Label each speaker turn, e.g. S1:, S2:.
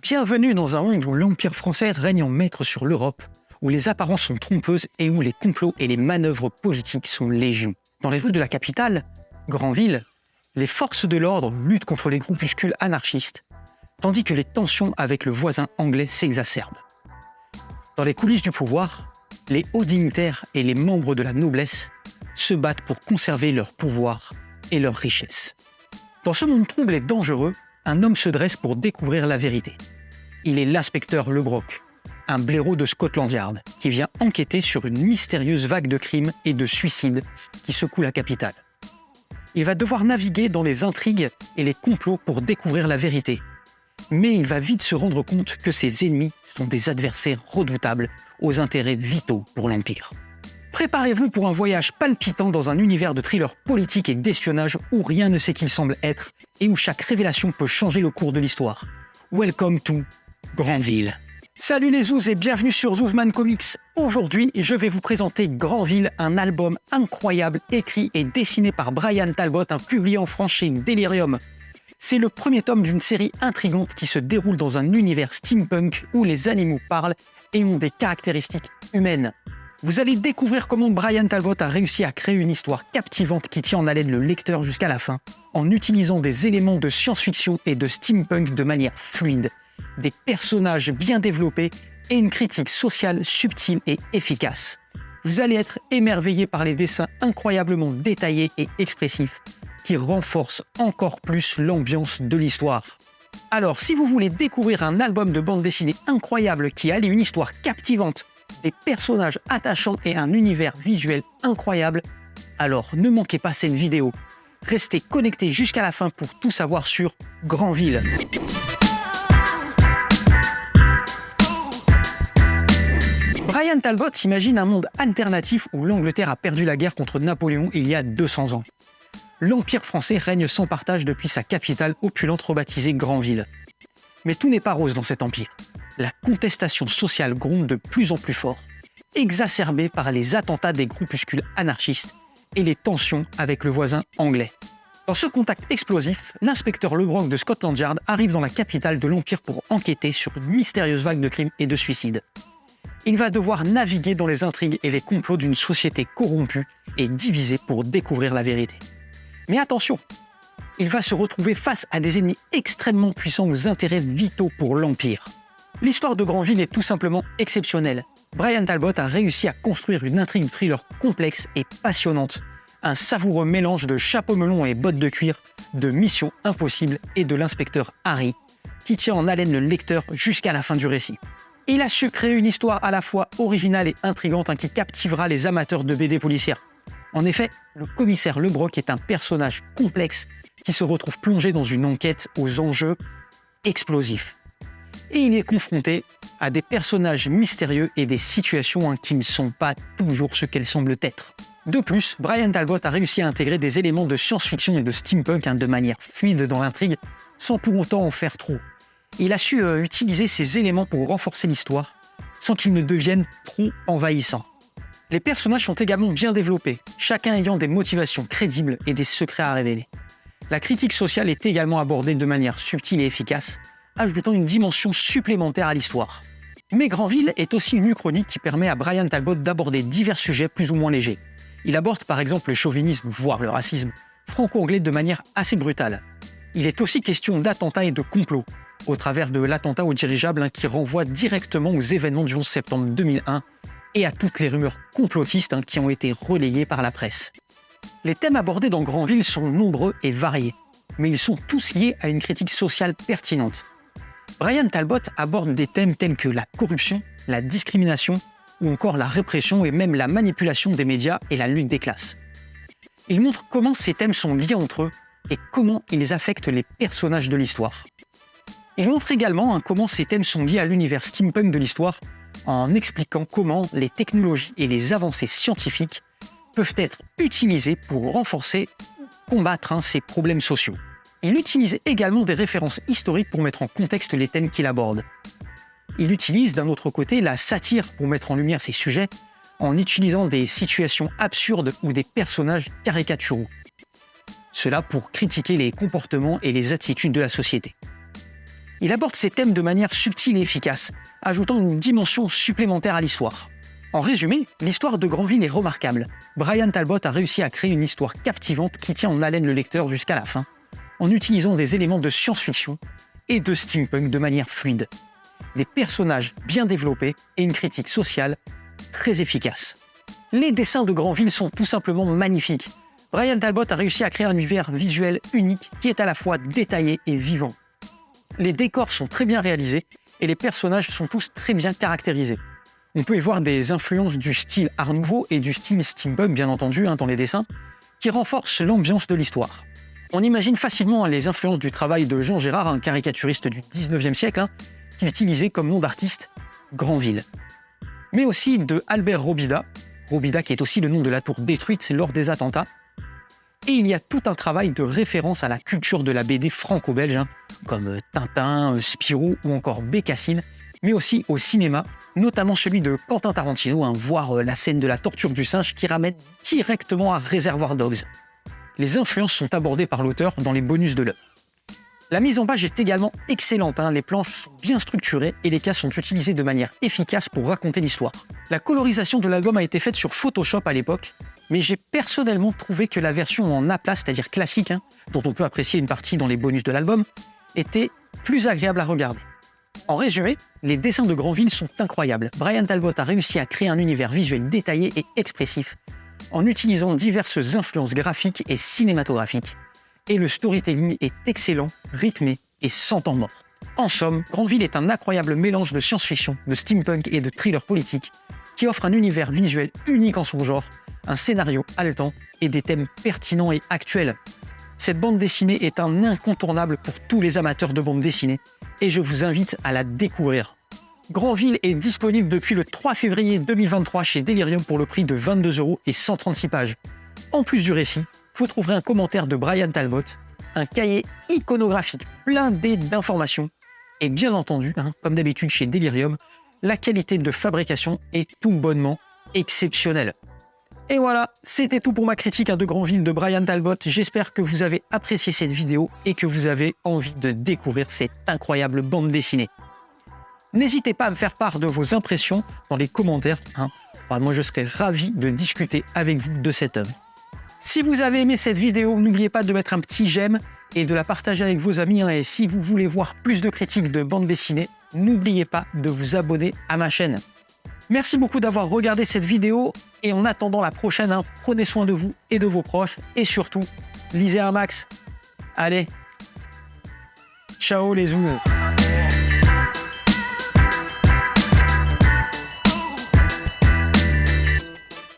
S1: Bienvenue dans un monde où l'Empire français règne en maître sur l'Europe, où les apparences sont trompeuses et où les complots et les manœuvres politiques sont légion. Dans les rues de la capitale, Granville, les forces de l'ordre luttent contre les groupuscules anarchistes, tandis que les tensions avec le voisin anglais s'exacerbent. Dans les coulisses du pouvoir, les hauts dignitaires et les membres de la noblesse se battent pour conserver leur pouvoir et leur richesse. Dans ce monde trouble et dangereux, un homme se dresse pour découvrir la vérité. Il est l'inspecteur Le Broc, un blaireau de Scotland Yard, qui vient enquêter sur une mystérieuse vague de crimes et de suicides qui secoue la capitale. Il va devoir naviguer dans les intrigues et les complots pour découvrir la vérité. Mais il va vite se rendre compte que ses ennemis sont des adversaires redoutables aux intérêts vitaux pour l'Empire. Préparez-vous pour un voyage palpitant dans un univers de thriller politique et d'espionnage où rien ne sait qui il semble être et où chaque révélation peut changer le cours de l'histoire. Welcome to Granville. Salut les zouz et bienvenue sur Zouzman Comics. Aujourd'hui, je vais vous présenter Granville, un album incroyable écrit et dessiné par Brian Talbot, publié en France chez Delirium. C'est le premier tome d'une série intrigante qui se déroule dans un univers steampunk où les animaux parlent et ont des caractéristiques humaines. Vous allez découvrir comment Brian Talbot a réussi à créer une histoire captivante qui tient en haleine le lecteur jusqu'à la fin, en utilisant des éléments de science-fiction et de steampunk de manière fluide, des personnages bien développés et une critique sociale subtile et efficace. Vous allez être émerveillé par les dessins incroyablement détaillés et expressifs qui renforcent encore plus l'ambiance de l'histoire. Alors, si vous voulez découvrir un album de bande dessinée incroyable qui allie une histoire captivante, des personnages attachants et un univers visuel incroyable, alors ne manquez pas cette vidéo. Restez connectés jusqu'à la fin pour tout savoir sur Granville. Brian Talbot imagine un monde alternatif où l'Angleterre a perdu la guerre contre Napoléon il y a 200 ans. L'Empire français règne sans partage depuis sa capitale opulente rebaptisée Granville. Mais tout n'est pas rose dans cet empire. La contestation sociale gronde de plus en plus fort, exacerbée par les attentats des groupuscules anarchistes et les tensions avec le voisin anglais. Dans ce contact explosif, l'inspecteur Le Broc de Scotland Yard arrive dans la capitale de l'Empire pour enquêter sur une mystérieuse vague de crimes et de suicides. Il va devoir naviguer dans les intrigues et les complots d'une société corrompue et divisée pour découvrir la vérité. Mais attention, il va se retrouver face à des ennemis extrêmement puissants aux intérêts vitaux pour l'Empire. L'histoire de Granville est tout simplement exceptionnelle. Brian Talbot a réussi à construire une intrigue thriller complexe et passionnante. Un savoureux mélange de chapeau melon et bottes de cuir, de Mission Impossible et de l'inspecteur Harry, qui tient en haleine le lecteur jusqu'à la fin du récit. Il a su créer une histoire à la fois originale et intrigante qui captivera les amateurs de BD policières. En effet, le commissaire Le Broc est un personnage complexe qui se retrouve plongé dans une enquête aux enjeux explosifs. Et il est confronté à des personnages mystérieux et des situations qui ne sont pas toujours ce qu'elles semblent être. De plus, Brian Talbot a réussi à intégrer des éléments de science-fiction et de steampunk de manière fluide dans l'intrigue, sans pour autant en faire trop. Il a su utiliser ces éléments pour renforcer l'histoire, sans qu'ils ne deviennent trop envahissants. Les personnages sont également bien développés, chacun ayant des motivations crédibles et des secrets à révéler. La critique sociale est également abordée de manière subtile et efficace, ajoutant une dimension supplémentaire à l'histoire. Mais Granville est aussi une uchronie qui permet à Brian Talbot d'aborder divers sujets plus ou moins légers. Il aborde par exemple le chauvinisme, voire le racisme, franco-anglais de manière assez brutale. Il est aussi question d'attentats et de complots, au travers de l'attentat au dirigeable qui renvoie directement aux événements du 11 septembre 2001 et à toutes les rumeurs complotistes qui ont été relayées par la presse. Les thèmes abordés dans Granville sont nombreux et variés, mais ils sont tous liés à une critique sociale pertinente. Brian Talbot aborde des thèmes tels que la corruption, la discrimination ou encore la répression et même la manipulation des médias et la lutte des classes. Il montre comment ces thèmes sont liés entre eux et comment ils affectent les personnages de l'histoire. Il montre également comment ces thèmes sont liés à l'univers steampunk de l'histoire en expliquant comment les technologies et les avancées scientifiques peuvent être utilisées pour renforcer ou combattre ces problèmes sociaux. Il utilise également des références historiques pour mettre en contexte les thèmes qu'il aborde. Il utilise d'un autre côté la satire pour mettre en lumière ces sujets en utilisant des situations absurdes ou des personnages caricaturaux. Cela pour critiquer les comportements et les attitudes de la société. Il aborde ces thèmes de manière subtile et efficace, ajoutant une dimension supplémentaire à l'histoire. En résumé, l'histoire de Granville est remarquable. Brian Talbot a réussi à créer une histoire captivante qui tient en haleine le lecteur jusqu'à la fin, en utilisant des éléments de science-fiction et de steampunk de manière fluide. Des personnages bien développés et une critique sociale très efficace. Les dessins de Granville sont tout simplement magnifiques. Brian Talbot a réussi à créer un univers visuel unique qui est à la fois détaillé et vivant. Les décors sont très bien réalisés et les personnages sont tous très bien caractérisés. On peut y voir des influences du style Art Nouveau et du style steampunk, bien entendu, dans les dessins, qui renforcent l'ambiance de l'histoire. On imagine facilement les influences du travail de Jean Gérard, un caricaturiste du 19e siècle, qui utilisait comme nom d'artiste Granville. Mais aussi de Albert Robida qui est aussi le nom de la tour détruite lors des attentats. Et il y a tout un travail de référence à la culture de la BD franco-belge, comme Tintin, Spirou ou encore Bécassine, mais aussi au cinéma, notamment celui de Quentin Tarantino, voire la scène de la torture du singe qui ramène directement à Reservoir Dogs. Les influences sont abordées par l'auteur dans les bonus de l'œuvre. La mise en page est également excellente, les planches sont bien structurées et les cases sont utilisées de manière efficace pour raconter l'histoire. La colorisation de l'album a été faite sur Photoshop à l'époque, mais j'ai personnellement trouvé que la version en aplat, c'est-à-dire classique, dont on peut apprécier une partie dans les bonus de l'album, était plus agréable à regarder. En résumé, les dessins de Granville sont incroyables. Brian Talbot a réussi à créer un univers visuel détaillé et expressif, en utilisant diverses influences graphiques et cinématographiques. Et le storytelling est excellent, rythmé et sans temps mort. En somme, Granville est un incroyable mélange de science-fiction, de steampunk et de thriller politique, qui offre un univers visuel unique en son genre, un scénario haletant et des thèmes pertinents et actuels. Cette bande dessinée est un incontournable pour tous les amateurs de bande dessinée, et je vous invite à la découvrir. Granville est disponible depuis le 3 février 2023 chez Delirium pour le prix de 22 € et 136 pages. En plus du récit, vous trouverez un commentaire de Brian Talbot, un cahier iconographique blindé d'informations, et bien entendu, comme d'habitude chez Delirium, la qualité de fabrication est tout bonnement exceptionnelle. Et voilà, c'était tout pour ma critique de Granville de Brian Talbot. J'espère que vous avez apprécié cette vidéo et que vous avez envie de découvrir cette incroyable bande dessinée. N'hésitez pas à me faire part de vos impressions dans les commentaires. Moi, je serais ravi de discuter avec vous de cette œuvre. Si vous avez aimé cette vidéo, n'oubliez pas de mettre un petit j'aime et de la partager avec vos amis. Et si vous voulez voir plus de critiques de bande dessinée, n'oubliez pas de vous abonner à ma chaîne. Merci beaucoup d'avoir regardé cette vidéo et en attendant la prochaine, prenez soin de vous et de vos proches et surtout, lisez un max. Allez, ciao les zouzes.